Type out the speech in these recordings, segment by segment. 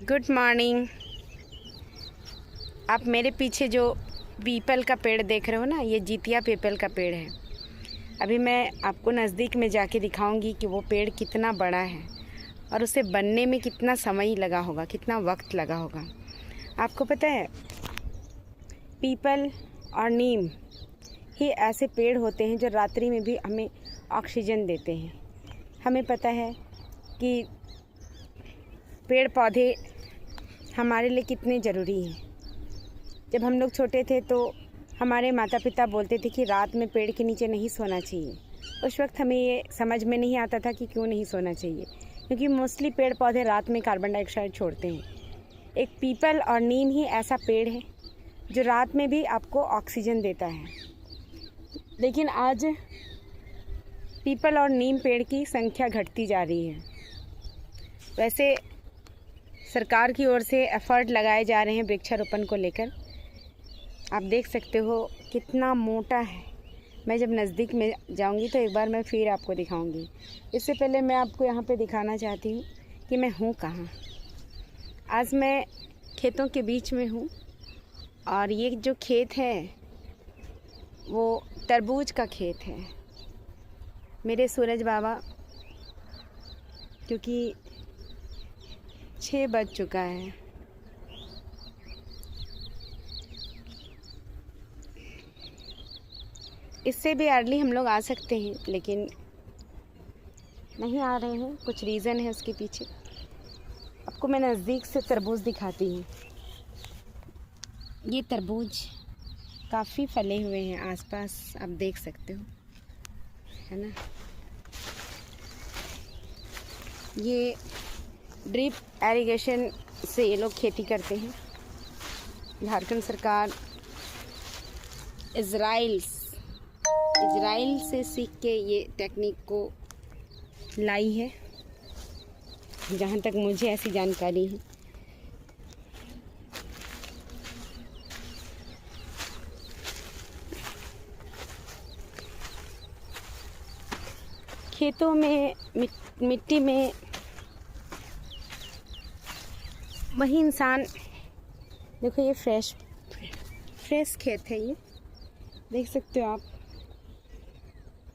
Good morning. आप मेरे पीछे जो पीपल का पेड़ देख रहे हो ना, ये जीतिया पीपल का पेड़ है। अभी मैं आपको नज़दीक में जाके दिखाऊंगी कि वो पेड़ कितना बड़ा है और उसे बनने में कितना समय लगा होगा, कितना वक्त लगा होगा। आपको पता है, पीपल और नीम ही ऐसे पेड़ होते हैं जो रात्रि में भी हमें ऑक्सीजन देते हैं। हमें पता है कि पेड़ पौधे हमारे लिए कितने ज़रूरी हैं। जब हम लोग छोटे थे तो हमारे माता पिता बोलते थे कि रात में पेड़ के नीचे नहीं सोना चाहिए। उस वक्त हमें ये समझ में नहीं आता था कि क्यों नहीं सोना चाहिए, क्योंकि मोस्टली पेड़ पौधे रात में कार्बन डाइऑक्साइड छोड़ते हैं। एक पीपल और नीम ही ऐसा पेड़ है जो रात में भी आपको ऑक्सीजन देता है। लेकिन आज पीपल और नीम पेड़ की संख्या घटती जा रही है। वैसे सरकार की ओर से एफर्ट लगाए जा रहे हैं वृक्षारोपण को लेकर। आप देख सकते हो कितना मोटा है। मैं जब नज़दीक में जाऊंगी तो एक बार मैं फिर आपको दिखाऊंगी। इससे पहले मैं आपको यहाँ पे दिखाना चाहती हूँ कि मैं हूँ कहाँ। आज मैं खेतों के बीच में हूँ और ये जो खेत है वो तरबूज का खेत है। मेरे सूरज बाबा, क्योंकि 6 बज चुका है, इससे भी अर्ली हम लोग आ सकते हैं लेकिन नहीं आ रहे हैं। कुछ रीज़न है उसके पीछे। आपको मैं नज़दीक से तरबूज दिखाती हूँ। ये तरबूज काफ़ी फले हुए हैं, आसपास आप देख सकते हो, है ना। ये ड्रिप एरीगेशन से ये लोग खेती करते हैं। झारखंड सरकार इज़राइल से सीख के ये टेक्निक को लाई है, जहाँ तक मुझे ऐसी जानकारी है। खेतों में मिट्टी में वही इंसान, देखो ये फ्रेश खेत है, ये देख सकते हो आप।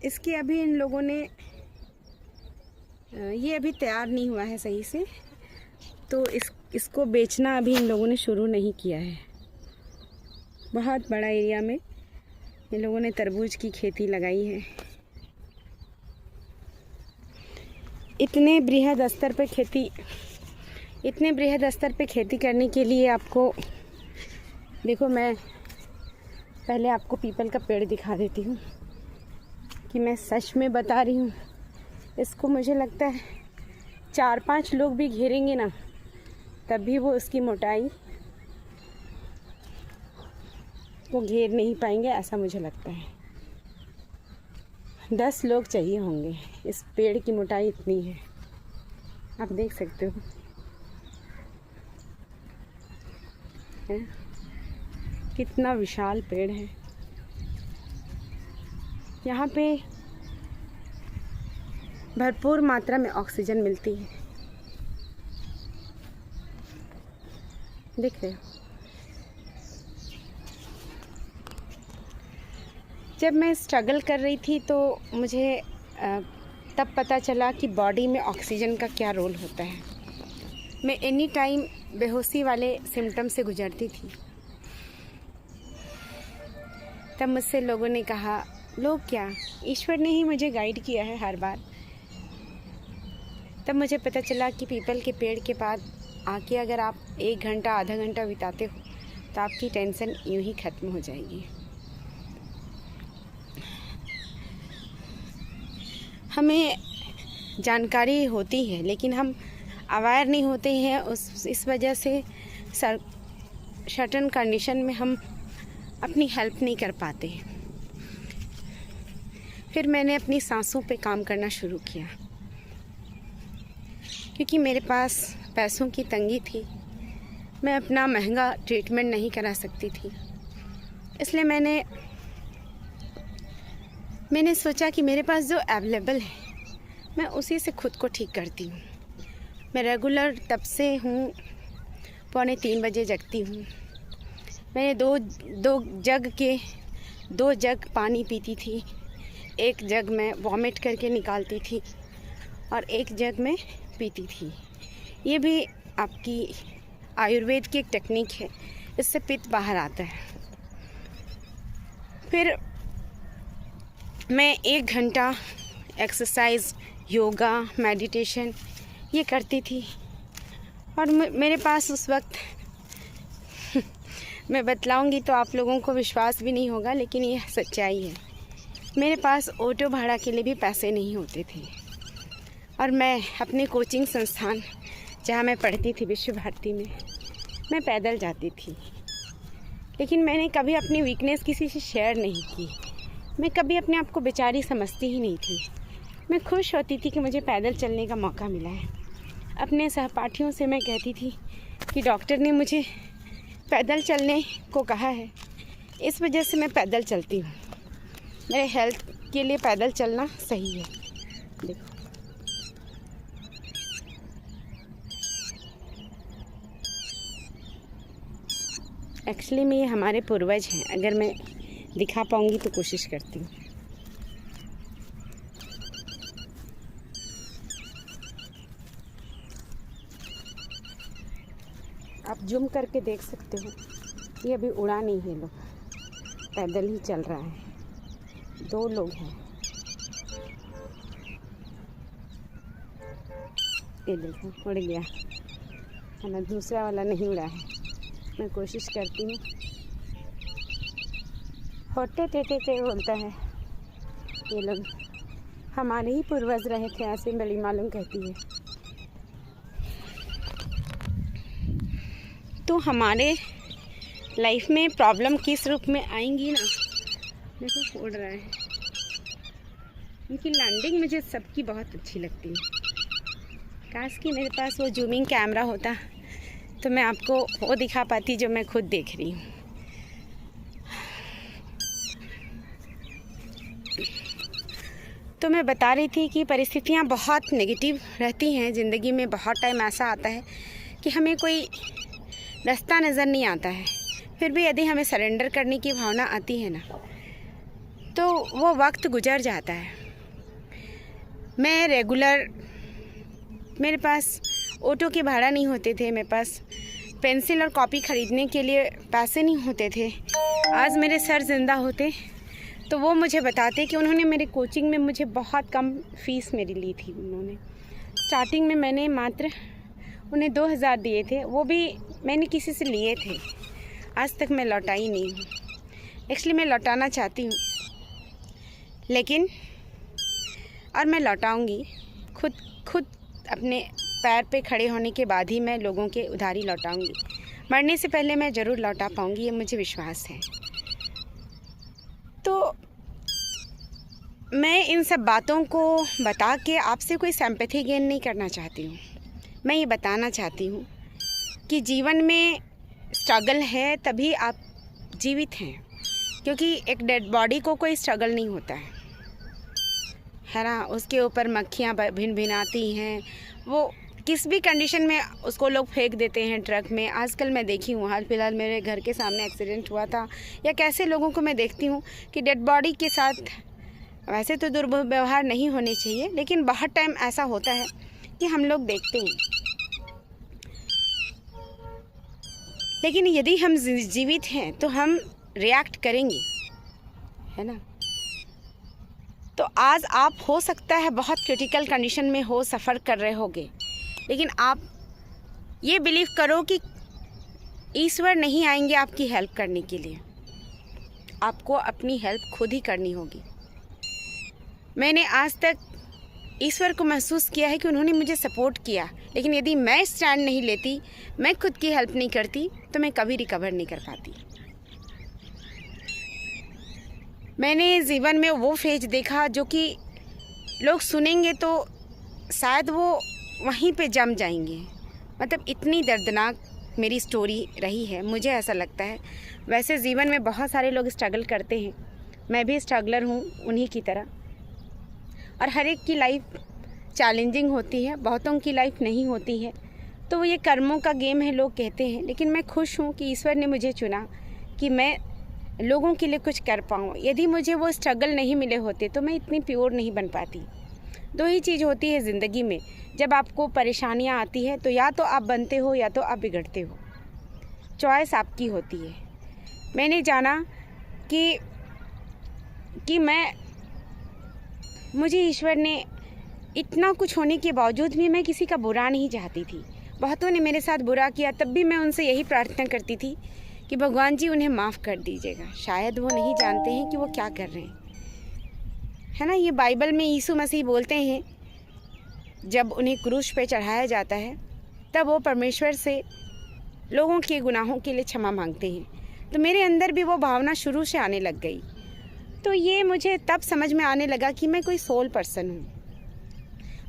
इसकी अभी इन लोगों ने ये अभी तैयार नहीं हुआ है सही से, तो इसको बेचना अभी इन लोगों ने शुरू नहीं किया है। बहुत बड़ा एरिया में इन लोगों ने तरबूज की खेती लगाई है। इतने बृहद स्तर पे खेती करने के लिए आपको, देखो मैं पहले आपको पीपल का पेड़ दिखा देती हूँ कि मैं सच में बता रही हूँ। इसको मुझे लगता है 4-5 लोग भी घेरेंगे ना, तब भी वो उसकी मोटाई को घेर नहीं पाएंगे, ऐसा मुझे लगता है। 10 लोग चाहिए होंगे। इस पेड़ की मोटाई इतनी है, आप देख सकते हो, है? कितना विशाल पेड़ है। यहाँ पे भरपूर मात्रा में ऑक्सीजन मिलती है, देख रहे हो। जब मैं स्ट्रगल कर रही थी तो मुझे तब पता चला कि बॉडी में ऑक्सीजन का क्या रोल होता है। मैं एनी टाइम बेहोशी वाले सिम्टम से गुजरती थी। तब मुझसे लोगों ने कहा, लोग क्या, ईश्वर ने ही मुझे गाइड किया है हर बार। तब मुझे पता चला कि पीपल के पेड़ के पास आके अगर आप 1 घंटा आधा घंटा बिताते हो तो आपकी टेंशन यूं ही ख़त्म हो जाएगी। हमें जानकारी होती है लेकिन हम अवेयर नहीं होते हैं। इस वजह से सर्टेन कंडीशन में हम अपनी हेल्प नहीं कर पाते। फिर मैंने अपनी सांसों पे काम करना शुरू किया, क्योंकि मेरे पास पैसों की तंगी थी। मैं अपना महंगा ट्रीटमेंट नहीं करा सकती थी, इसलिए मैंने सोचा कि मेरे पास जो अवेलेबल है मैं उसी से खुद को ठीक करती हूँ। मैं रेगुलर तब से हूँ 2:45 बजे जगती हूँ। मैंने दो जग पानी पीती थी। एक जग में वॉमिट करके निकालती थी और एक जग में पीती थी। ये भी आपकी आयुर्वेद की एक टेक्निक है, इससे पित्त बाहर आता है। फिर मैं 1 घंटा एक्सरसाइज, योगा, मेडिटेशन ये करती थी। और मेरे पास उस वक्त मैं बतलाऊंगी तो आप लोगों को विश्वास भी नहीं होगा, लेकिन ये सच्चाई है। मेरे पास ऑटो भाड़ा के लिए भी पैसे नहीं होते थे और मैं अपने कोचिंग संस्थान जहाँ मैं पढ़ती थी, विश्व भारती में, मैं पैदल जाती थी। लेकिन मैंने कभी अपनी वीकनेस किसी से शेयर नहीं की। मैं कभी अपने आप को बेचारी समझती ही नहीं थी। मैं खुश होती थी कि मुझे पैदल चलने का मौका मिला है। अपने सहपाठियों से मैं कहती थी कि डॉक्टर ने मुझे पैदल चलने को कहा है, इस वजह से मैं पैदल चलती हूँ। मेरे हेल्थ के लिए पैदल चलना सही है। देखो, एक्चुअली में ये हमारे पूर्वज हैं। अगर मैं दिखा पाऊँगी तो कोशिश करती हूँ। आप जूम करके देख सकते हो, ये अभी उड़ा नहीं है, लोग पैदल ही चल रहा है। 2 लोग हैं। ये देखो, उड़ गया है ना, दूसरा वाला नहीं उड़ा है। मैं कोशिश करती हूँ। होटे टेटे टे बोलता है। ये लोग हमारे ही पूर्वज रहे थे, ऐसे बड़ी मालूम कहती है। तो हमारे लाइफ में प्रॉब्लम किस रूप में आएंगी ना, देखो उड़ रहा है। उनकी लैंडिंग मुझे सबकी बहुत अच्छी लगती है। काश कि मेरे पास वो जूमिंग कैमरा होता तो मैं आपको वो दिखा पाती जो मैं खुद देख रही हूँ। तो मैं बता रही थी कि परिस्थितियाँ बहुत नेगेटिव रहती हैं ज़िंदगी में। बहुत टाइम ऐसा आता है कि हमें कोई रास्ता नज़र नहीं आता है, फिर भी यदि हमें सरेंडर करने की भावना आती है ना, तो वो वक्त गुजर जाता है। मैं रेगुलर, मेरे पास ऑटो के भाड़ा नहीं होते थे, मेरे पास पेंसिल और कॉपी ख़रीदने के लिए पैसे नहीं होते थे। आज मेरे सर ज़िंदा होते तो वो मुझे बताते कि उन्होंने मेरे कोचिंग में मुझे बहुत कम फ़ीस मेरी ली थी। उन्होंने स्टार्टिंग में मैंने मात्र उन्हें 2000 दिए थे, वो भी मैंने किसी से लिए थे। आज तक मैं लौटाई नहीं हूँ। एक्चुअली मैं लौटाना चाहती हूँ, लेकिन और मैं लौटाऊँगी। खुद अपने पैर पे खड़े होने के बाद ही मैं लोगों के उधारी लौटाऊँगी। मरने से पहले मैं ज़रूर लौटा पाऊँगी, ये मुझे विश्वास है। तो मैं इन सब बातों को बता के आपसे कोई सिंपैथी गेन नहीं करना चाहती हूँ। मैं ये बताना चाहती हूँ कि जीवन में स्ट्रगल है तभी आप जीवित हैं, क्योंकि एक डेड बॉडी को कोई स्ट्रगल नहीं होता है ना। उसके ऊपर मक्खियाँ भिन भिन आती हैं, वो किस भी कंडीशन में उसको लोग फेंक देते हैं ट्रक में। आजकल मैं देखी हूँ, हाल फिलहाल मेरे घर के सामने एक्सीडेंट हुआ था, या कैसे लोगों को मैं देखती हूँ कि डेड बॉडी के साथ, वैसे तो दुर्व्यवहार नहीं होने चाहिए, लेकिन बहुत टाइम ऐसा होता है कि हम लोग देखते हैं। लेकिन यदि हम जीवित हैं तो हम रिएक्ट करेंगे, है ना। तो आज आप हो सकता है बहुत क्रिटिकल कंडीशन में हो, सफ़र कर रहे होगे, लेकिन आप ये बिलीव करो कि ईश्वर नहीं आएंगे आपकी हेल्प करने के लिए। आपको अपनी हेल्प खुद ही करनी होगी। मैंने आज तक ईश्वर को महसूस किया है कि उन्होंने मुझे सपोर्ट किया, लेकिन यदि मैं स्टैंड नहीं लेती, मैं खुद की हेल्प नहीं करती, तो मैं कभी रिकवर नहीं कर पाती। मैंने जीवन में वो फेज देखा जो कि लोग सुनेंगे तो शायद वो वहीं पे जम जाएंगे। मतलब इतनी दर्दनाक मेरी स्टोरी रही है, मुझे ऐसा लगता है। वैसे जीवन में बहुत सारे लोग स्ट्रगल करते हैं, मैं भी स्ट्रगलर हूँ उन्हीं की तरह। और हर एक की लाइफ चैलेंजिंग होती है, बहुतों की लाइफ नहीं होती है। तो ये कर्मों का गेम है लोग कहते हैं, लेकिन मैं खुश हूँ कि ईश्वर ने मुझे चुना कि मैं लोगों के लिए कुछ कर पाऊँ। यदि मुझे वो स्ट्रगल नहीं मिले होते तो मैं इतनी प्योर नहीं बन पाती। दो ही चीज़ होती है ज़िंदगी में, जब आपको परेशानियाँ आती है तो या तो आप बनते हो या तो आप बिगड़ते हो। चॉइस आपकी होती है। मैंने जाना कि मुझे ईश्वर ने इतना कुछ होने के बावजूद भी मैं किसी का बुरा नहीं चाहती थी। बहुतों ने मेरे साथ बुरा किया, तब भी मैं उनसे यही प्रार्थना करती थी कि भगवान जी उन्हें माफ़ कर दीजिएगा। शायद वो नहीं जानते हैं कि वो क्या कर रहे हैं, है ना। ये बाइबल में यीशु मसीह बोलते हैं, जब उन्हें क्रूस पे चढ़ाया जाता है तब वो परमेश्वर से लोगों के गुनाहों के लिए क्षमा मांगते हैं। तो मेरे अंदर भी वो भावना शुरू से आने लग गई। तो ये मुझे तब समझ में आने लगा कि मैं कोई सोल पर्सन हूँ।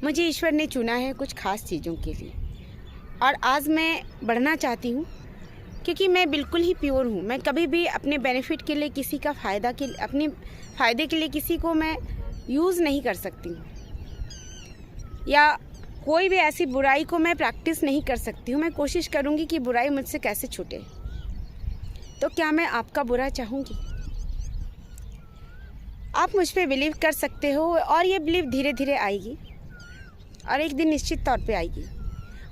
मुझे ईश्वर ने चुना है कुछ खास चीज़ों के लिए, और आज मैं बढ़ना चाहती हूँ क्योंकि मैं बिल्कुल ही प्योर हूँ। मैं कभी भी अपने बेनिफिट के लिए किसी का अपने फ़ायदे के लिए किसी को मैं यूज़ नहीं कर सकती हूँ, या कोई भी ऐसी बुराई को मैं प्रैक्टिस नहीं कर सकती हूँ। मैं कोशिश करूँगी कि बुराई मुझसे कैसे छूटे। तो क्या मैं आपका बुरा चाहूँगी? आप मुझ पे बिलीव कर सकते हो, और ये बिलीव धीरे धीरे आएगी और एक दिन निश्चित तौर पे आएगी।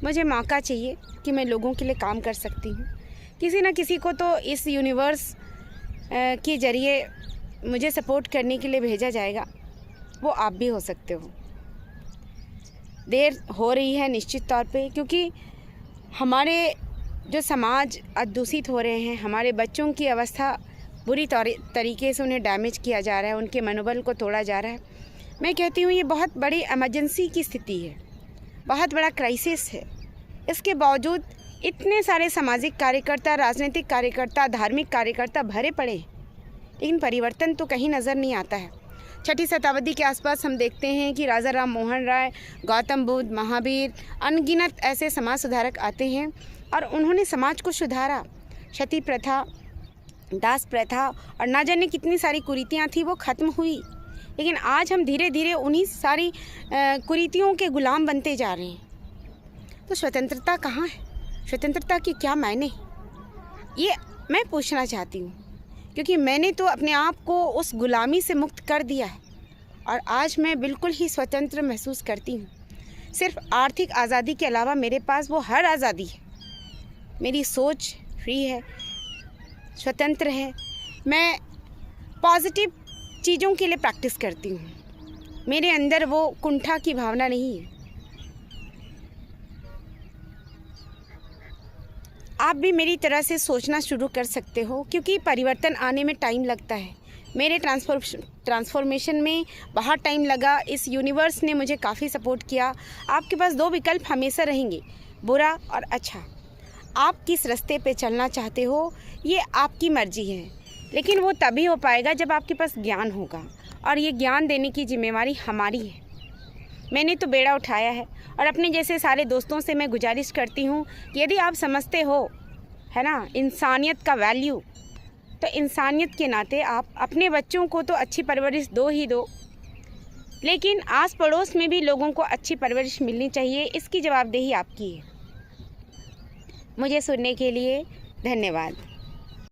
मुझे मौका चाहिए कि मैं लोगों के लिए काम कर सकती हूँ। किसी न किसी को तो इस यूनिवर्स के ज़रिए मुझे सपोर्ट करने के लिए भेजा जाएगा। वो आप भी हो सकते हो। देर हो रही है निश्चित तौर पे, क्योंकि हमारे जो समाज आज दूषित हो रहे हैं, हमारे बच्चों की अवस्था बुरी तरीके से उन्हें डैमेज किया जा रहा है, उनके मनोबल को तोड़ा जा रहा है। मैं कहती हूँ ये बहुत बड़ी इमरजेंसी की स्थिति है, बहुत बड़ा क्राइसिस है। इसके बावजूद इतने सारे सामाजिक कार्यकर्ता, राजनीतिक कार्यकर्ता, धार्मिक कार्यकर्ता भरे पड़े, लेकिन परिवर्तन तो कहीं नज़र नहीं आता है। छठी शताब्दी के आसपास हम देखते हैं कि राजा राम मोहन राय, गौतम बुद्ध, महावीर, अनगिनत ऐसे समाज सुधारक आते हैं और उन्होंने समाज को सुधारा। सती प्रथा, दास प्रथा और ना जाने कितनी सारी कुरीतियाँ थी वो ख़त्म हुई, लेकिन आज हम धीरे धीरे उन्हीं सारी कुरीतियों के गुलाम बनते जा रहे हैं। तो स्वतंत्रता कहाँ है? स्वतंत्रता की क्या मायने? ये मैं पूछना चाहती हूँ, क्योंकि मैंने तो अपने आप को उस गुलामी से मुक्त कर दिया है और आज मैं बिल्कुल ही स्वतंत्र महसूस करती हूँ। सिर्फ आर्थिक आज़ादी के अलावा मेरे पास वो हर आज़ादी है। मेरी सोच फ्री है, स्वतंत्र है। मैं पॉजिटिव चीज़ों के लिए प्रैक्टिस करती हूँ। मेरे अंदर वो कुंठा की भावना नहीं है। आप भी मेरी तरह से सोचना शुरू कर सकते हो, क्योंकि परिवर्तन आने में टाइम लगता है। मेरे ट्रांसफॉर्मेशन में बहुत टाइम लगा। इस यूनिवर्स ने मुझे काफ़ी सपोर्ट किया। आपके पास दो विकल्प हमेशा रहेंगे, बुरा और अच्छा। आप किस रास्ते पे चलना चाहते हो ये आपकी मर्जी है, लेकिन वो तभी हो पाएगा जब आपके पास ज्ञान होगा, और ये ज्ञान देने की जिम्मेवारी हमारी है। मैंने तो बेड़ा उठाया है, और अपने जैसे सारे दोस्तों से मैं गुजारिश करती हूँ कि यदि आप समझते हो, है ना, इंसानियत का वैल्यू, तो इंसानियत के नाते आप अपने बच्चों को तो अच्छी परवरिश दो ही दो, लेकिन आस पड़ोस में भी लोगों को अच्छी परवरिश मिलनी चाहिए। इसकी जवाबदेही आपकी है। मुझे सुनने के लिए धन्यवाद।